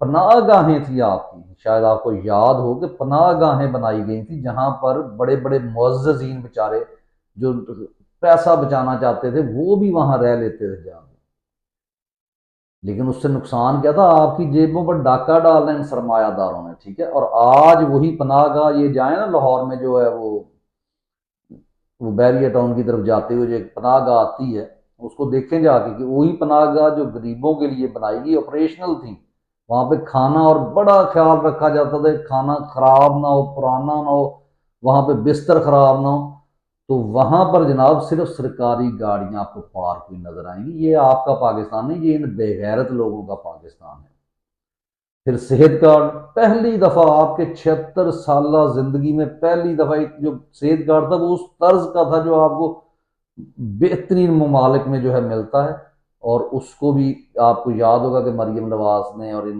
पनाहगाहें थी आपकी, शायद आपको याद हो कि पनाहगाहें बनाई गई थी जहां पर बड़े बड़े मुअज्जिजीन बेचारे जो पैसा बचाना चाहते थे वो भी वहां रह लेते थे जाकर। लेकिन उससे नुकसान क्या था, आपकी जेबों पर डाका डालना इन सरमायादारों ने, ठीक है। और आज वही पनाहगाह, ये जाए ना लाहौर में जो है वो बैरिया टाउन की तरफ जाते हुए जो एक पनाहगाह आती है, उसको देखें जाके कि वही पनाहगाह जो गरीबों के लिए बनाई गई ऑपरेशनल थी। वहां पे खाना और बड़ा ख्याल रखा जाता था, खाना खराब ना हो, पुराना ना हो, वहां पे बिस्तर खराब ना हो। तो वहां पर जनाब सिर्फ सरकारी गाड़ियां आपको पार्क हुई नजर आएंगी। ये आपका पाकिस्तान नहीं, ये इन बेगैरत लोगों का पाकिस्तान है। फिर सेहत कार्ड, पहली दफा आपके 76 साल जिंदगी में पहली दफा एक जो सेहत कार्ड था वो उस तर्ज का था जो आपको बेहतरीन ममालिक में जो है मिलता है। और उसको भी आपको याद होगा कि मरियम नवाज ने और इन